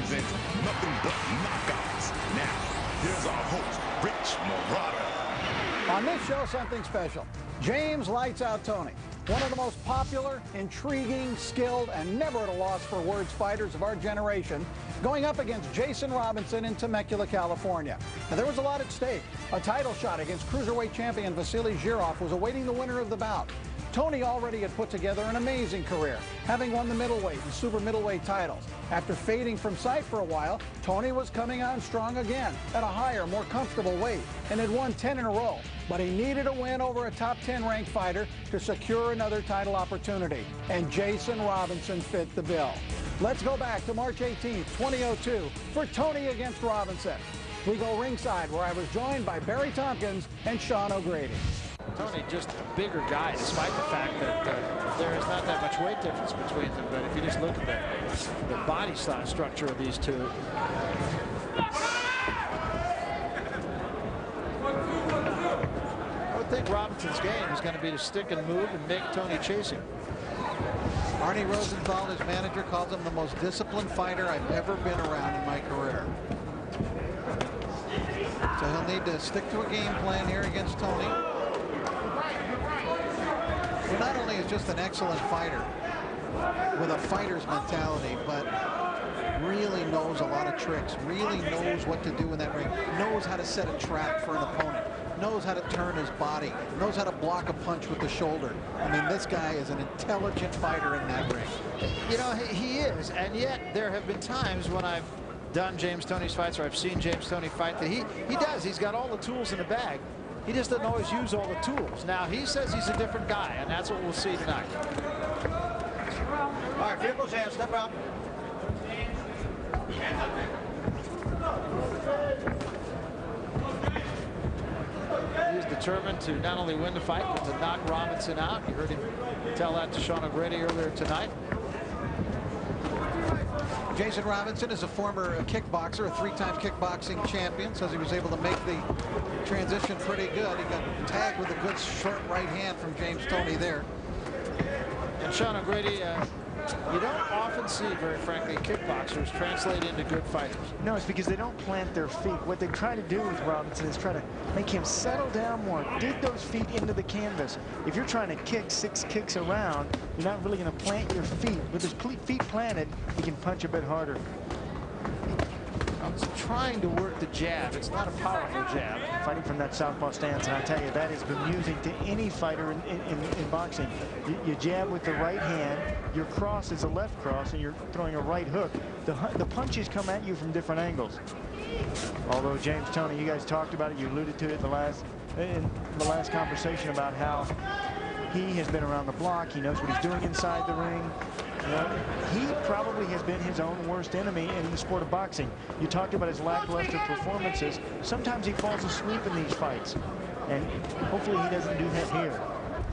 presents nothing but knockouts. Now, here's our host, Rich Marauder. On this show, something special. James Lights Out Toney, one of the most popular, intriguing, skilled, and never at a loss for words fighters of our generation, going up against Jason Robinson in Temecula, California. Now, there was a lot at stake. A title shot against Cruiserweight champion Vasily Zhirov was awaiting the winner of the bout. Toney already had put together an amazing career, having won the middleweight and super middleweight titles. After fading from sight for a while, Toney was coming on strong again at a higher, more comfortable weight and had won 10 in a row. But he needed a win over a top 10 ranked fighter to secure another title opportunity. And Jason Robinson fit the bill. Let's go back to March 18th, 2002 for Toney against Robinson. We go ringside where I was joined by Barry Tompkins and Sean O'Grady. Toney just a bigger guy, despite the fact that there is not that much weight difference between them. But if you just look at the body size structure of these two, I would think Robinson's game is going to be to stick and move and make Toney chase him. Arnie Rosenthal, his manager, calls him the most disciplined fighter I've ever been around in my career. So he'll need to stick to a game plan here against Toney. Who not only is just an excellent fighter with a fighter's mentality, but really knows a lot of tricks, really knows what to do in that ring, knows how to set a trap for an opponent, knows how to turn his body, knows how to block a punch with the shoulder. I mean, this guy is an intelligent fighter in that ring. You know, he is, and yet there have been times when I've done James Toney's fights, or I've seen James Toney fight, that he's got all the tools in the bag. He just doesn't always use all the tools. Now, he says he's a different guy, and that's what we'll see tonight. All right, vehicles hands, step out. He's determined to not only win the fight, but to knock Robinson out. You heard him tell that to Sean O'Grady earlier tonight. Jason Robinson is a former kickboxer, a three-time kickboxing champion. Says he was able to make the transition pretty good. He got tagged with a good short right hand from James Toney there. And Sean O'Grady, you don't often see, very frankly, kickboxers translate into good fighters. No, it's because they don't plant their feet. What they try to do with Robinson is try to make him settle down more, dig those feet into the canvas. If you're trying to kick 6 kicks around, you're not really going to plant your feet. With his feet planted, he can punch a bit harder. He's trying to work the jab. It's not a powerful jab. Fighting from that southpaw stance, and I tell you, that is bemusing to any fighter in boxing. You jab with the right hand, your cross is a left cross, and you're throwing a right hook. The punches come at you from different angles. Although James Toney, you guys talked about it, you alluded to it in the last conversation about how he has been around the block. He knows what he's doing inside the ring. You know, he probably has been his own worst enemy in the sport of boxing. You talked about his lackluster performances. Sometimes he falls asleep in these fights, and hopefully he doesn't do that here.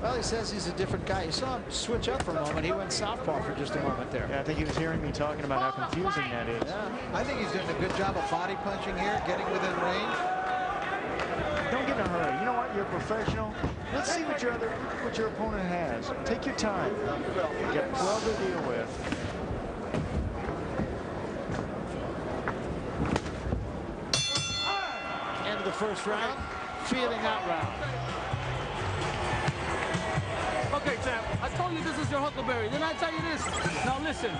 Well, he says he's a different guy. You saw him switch up for a moment. He went southpaw for just a moment there. Yeah, I think he was hearing me talking about how confusing that is. Yeah. I think he's doing a good job of body punching here, getting within range. Don't get in a hurry. You know what? You're a professional. Let's see what your opponent has. Take your time. You got 12 to deal with. End of the first round. Feeling that round. Okay, champ. I told you this is your Huckleberry. Didn't I tell you this? Now listen.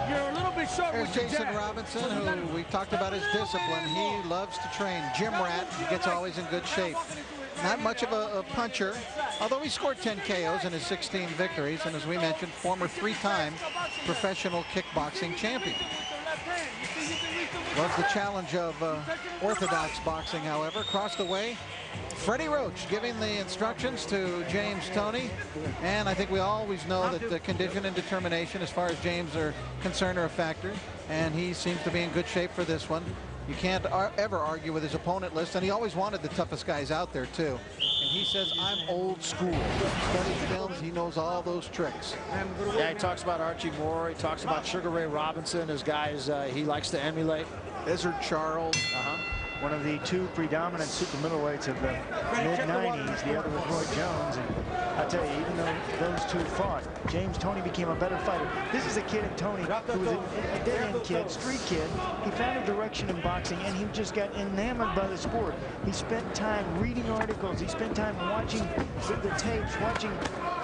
You're a little bit short There's with your Jason jab. Robinson, who we talked about his discipline. He loves to train. Gym rat. He gets always in good shape. Not much of a puncher, although he scored 10 KOs in his 16 victories, and as we mentioned, former 3-time professional kickboxing champion. Loves the challenge of orthodox boxing, however. Across the way, Freddie Roach giving the instructions to James Toney, and I think we always know that the condition and determination as far as James are concerned are a factor, and he seems to be in good shape for this one. You can't ever argue with his opponent list, and he always wanted the toughest guys out there too. And he says, I'm old school. Studies films, he knows all those tricks. Yeah, he talks about Archie Moore. He talks about Sugar Ray Robinson as guys he likes to emulate. Izzard Charles. one of the two predominant super middleweights of the mid-90s. The other was Roy Jones. And I'll tell you, even though those two fought, James Toney became a better fighter. This is a kid in Toney who was a dead-end kid, street kid. He found a direction in boxing, and he just got enamored by the sport. He spent time reading articles. He spent time watching the tapes, watching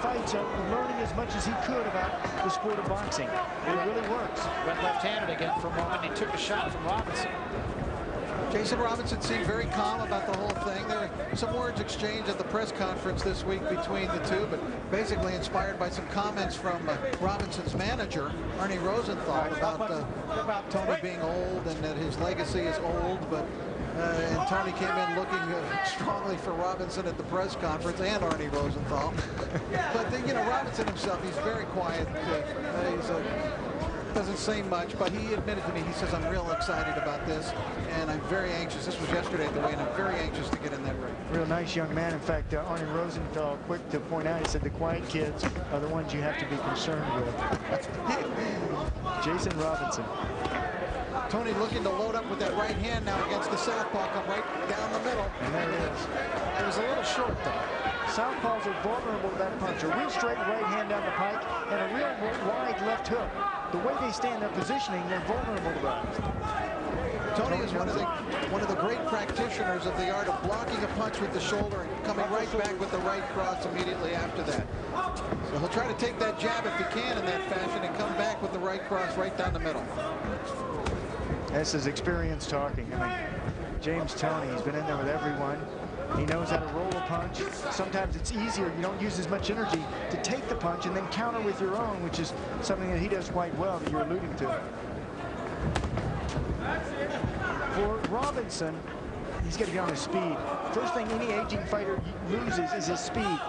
fights, learning as much as he could about the sport of boxing. It really works. Went left-handed again for a moment. He took a shot from Robinson. Jason Robinson seemed very calm about the whole thing. There were some words exchanged at the press conference this week between the two, but basically inspired by some comments from Robinson's manager, Arnie Rosenthal, about Toney being old and that his legacy is old. But and Toney came in looking strongly for Robinson at the press conference, and Arnie Rosenthal. But you know, Robinson himself, he's very quiet. Doesn't say much, but he admitted to me, he says, I'm real excited about this, and I'm very anxious. This was yesterday at the weigh-in. I'm very anxious to get in that ring. Real nice young man. In fact, Arnie Rosenthal, quick to point out, he said the quiet kids are the ones you have to be concerned with. Jason Robinson. Toney looking to load up with that right hand now against the southpaw, come right down the middle. And there it is. It was a little short, though. Southpaws are vulnerable to that punch. A real straight right hand down the pike and a real wide left hook. The way they stand their positioning, they're vulnerable to that. Toney is one of the great practitioners of the art of blocking a punch with the shoulder and coming right back with the right cross immediately after that. So he'll try to take that jab if he can in that fashion and come back with the right cross right down the middle. This is experience talking. I mean, James Toney, he's been in there with everyone. He knows how to roll a punch. Sometimes it's easier. You don't use as much energy to take the punch and then counter with your own, which is something that he does quite well that you're alluding to. For Robinson, he's got to get on his speed. First thing any aging fighter loses is his speed.